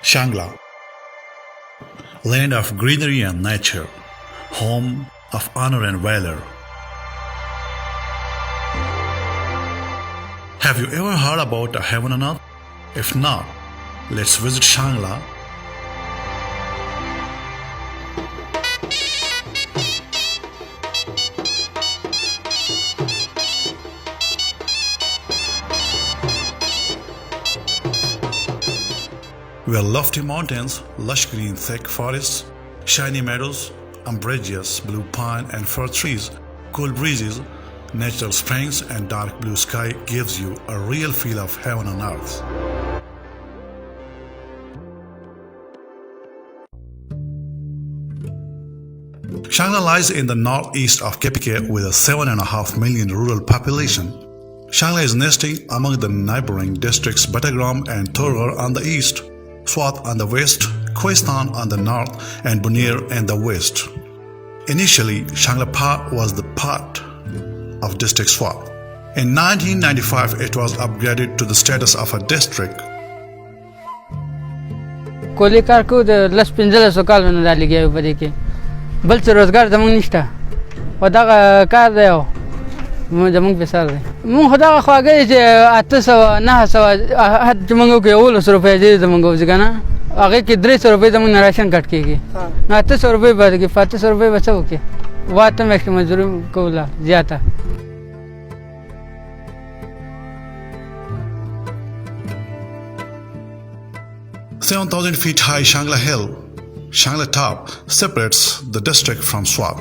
Shangla, land of greenery and nature, home of honor and valor. Have you ever heard about a heaven on earth? If not, let's visit Shangla. Where lofty mountains, lush green thick forests, shiny meadows, umbrageous blue pine and fir trees, cool breezes, natural springs and dark blue sky gives you a real feel of heaven on earth. Shangla lies in the northeast of KPK with a 7.5 million rural population. Shangla is nesting among the neighboring districts Battagram and Tor Ghar on the east, Swat on the west, Kohistan on the north, and Bunir in the west. Initially, Shangla Par was the part of District Swat. In 1995, it was upgraded to the status of a district. कोलिकार को लस पिंजल सकाल में डाली गया ऊपर के बल से रोजगार जमंग निष्ठा वदा कार दे हो मु जमंग पेशाल दे मु हदा खागे जे आत्सव ना सव हद जमंगो के ओल रुपए जे जमंगो जगना आगे के 300 रुपए जमंग नरेशन कट के ना 800 रुपए बाद के 500 रुपए बचाओ के वात में एक्स्ट्रा मजदूरी कोला ज्यादा 7,000 feet high Shangla Hill, Shangla Top, separates the district from Swat.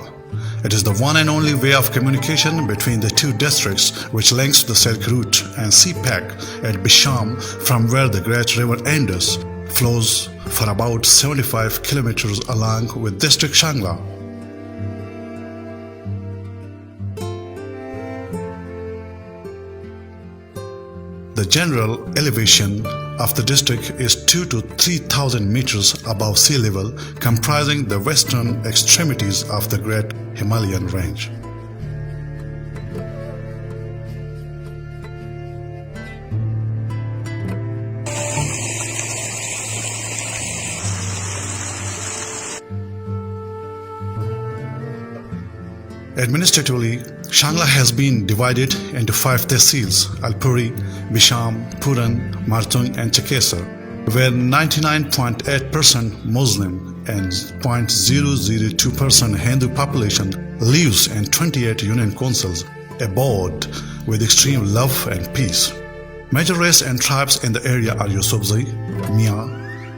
It is the one and only way of communication between the two districts which links the Silk Route and CPEC at Bisham, from where the great River Indus flows for about 75 kilometers along with District Shangla. The general elevation of the district is 2,000 to 3,000 meters above sea level, comprising the western extremities of the great Himalayan range. Administratively, Shangla has been divided into 5 tehsils: Alpuri, Bisham, Puran, Martung and Chakesar, where 99.8% Muslim and 0.002% Hindu population lives, and 28 union councils abode with extreme love and peace. Major race and tribes in the area are Yusufzai, Mia,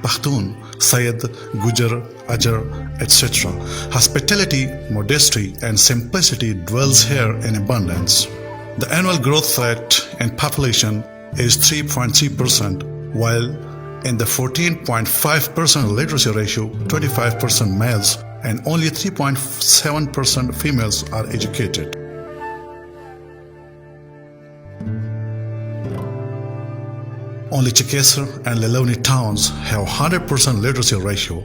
Pashtun, Syed, Gujar, Ajar, etc. Hospitality, modesty, and simplicity dwells here in abundance. The annual growth rate in population is 3.3%, while in the 14.5% literacy ratio, 25% males and only 3.7% females are educated. Only Chakesar and Leloni towns have 100% literacy ratio.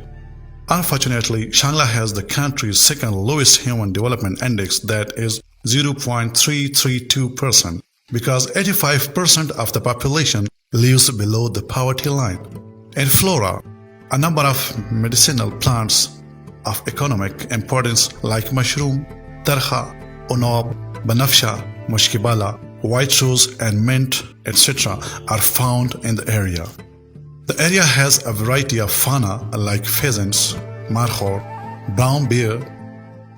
Unfortunately, Shangla has the country's second lowest human development index, that is 0.332%, because 85% of the population lives below the poverty line. In flora, a number of medicinal plants of economic importance like mushroom, tarha, unob, banafsha, mushkibala, white rose and mint, etc. are found in the area. The area has a variety of fauna like pheasants, markhor, brown bear,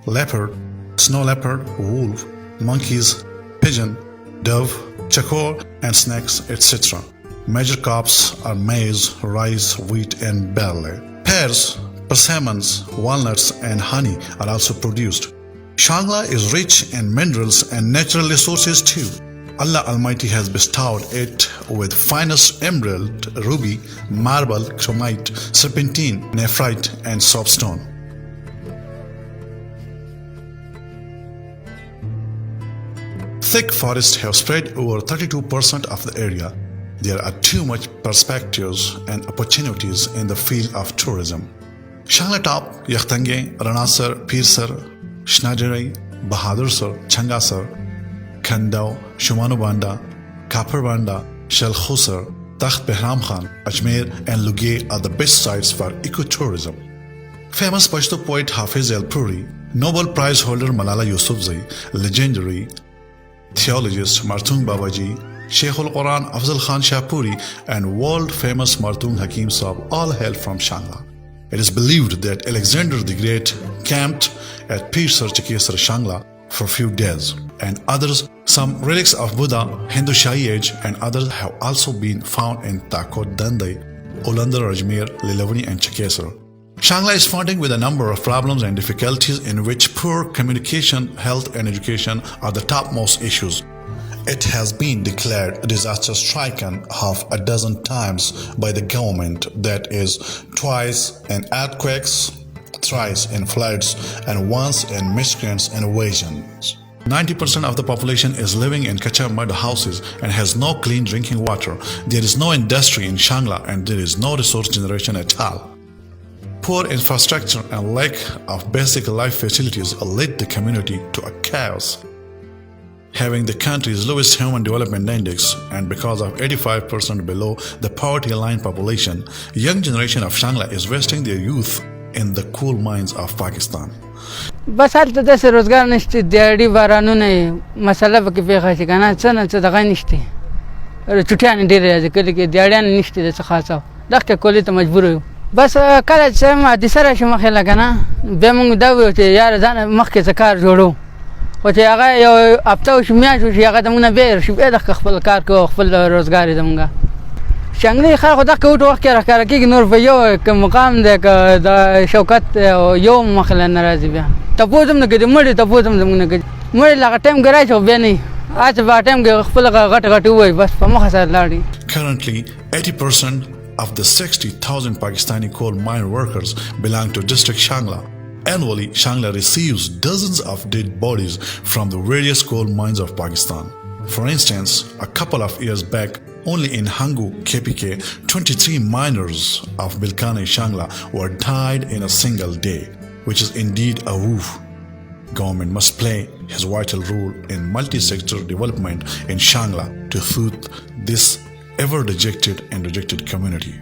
leopard, snow leopard, wolf, monkeys, pigeon, dove, chakor and snakes, etc. Major crops are maize, rice, wheat and barley. Pears, persimmons, walnuts and honey are also produced. Shangla is rich in minerals and natural resources too. Allah Almighty has bestowed it with finest emerald, ruby, marble, chromite, serpentine, nephrite and soapstone. Thick forests have spread over 32% of the area. There are too much perspectives and opportunities in the field of tourism. Shangla Top, Yakhtange, Ranasar, Pirsar, Shnadiri, Bahadursar, Changasar, Khandao, Shumanubanda, Kaparbanda, Shalkhusar, Takht Behram Khan, Ajmer and Lugay are the best sites for ecotourism. Famous Pashto poet Hafiz al-Puri, Nobel Prize holder Malala Yousafzai, legendary theologist Martung Babaji, Sheikh al-Quran Afzal Khan Shahpuri and world-famous Martung Hakim Saab all hail from Shangla. It is believed that Alexander the Great camped at Pir Sar Chakesar Shangla for a few days, and others, some relics of Buddha, Hindu Shahi age, and others have also been found in Takot Dandai, Ulandar, Ajmer, Lilavani, and Chakesar. Shangla is fronting with a number of problems and difficulties in which poor communication, health, and education are the topmost issues. It has been declared disaster-stricken half a dozen times by the government, that is, twice in earthquakes, thrice in floods, and once in miscreants and invasions. 90% of the population is living in kacha mud houses and has no clean drinking water. There is no industry in Shangla and there is no resource generation at all. Poor infrastructure and lack of basic life facilities led the community to a chaos. Having the country's lowest human development index and because of 85% below the poverty line population, young generation of Shangla is wasting their youth in the coal mines of Pakistan. बस हाल त दस रोजगार नشته दिहाड़ी बारानो نه مسله پکې پیښه شي کنه څه نه څه دغه نشته چټیان ډیر راځي کله کې دیاړیان نشته د څه خاصه دغه کولی ته مجبور یو بس کله چې ما د سره شم خله کنه به موږ دا ویو چې یار ځان مخکې ځکار جوړو او چې هغه یو هفته شو میاشت شو هغه د مونږ بیر شو د خپل کار کو خپل روزګار زمونږه شنګلې خلکو دغه وټ وخت را کار کوي نور په یو مقام د شوکت یو مخله ناراضي بیا تاسو موږ کې مړ تاسو موږ کې مړ لغه ټیم ګرای شو به نه اته با ټیم کې خپل غټ غټ وای بس په مخه سره لاړی. Currently 80% of the 60,000 Pakistani coal mine workers belong to District Shangla. Annually, Shangla receives dozens of dead bodies from the various coal mines of Pakistan. For instance, a couple of years back, only in Hangu, KPK, 23 miners of Bilkane Shangla were died in a single day, which is indeed a woof. Government must play his vital role in multi-sector development in Shangla to soothe this ever dejected and rejected community.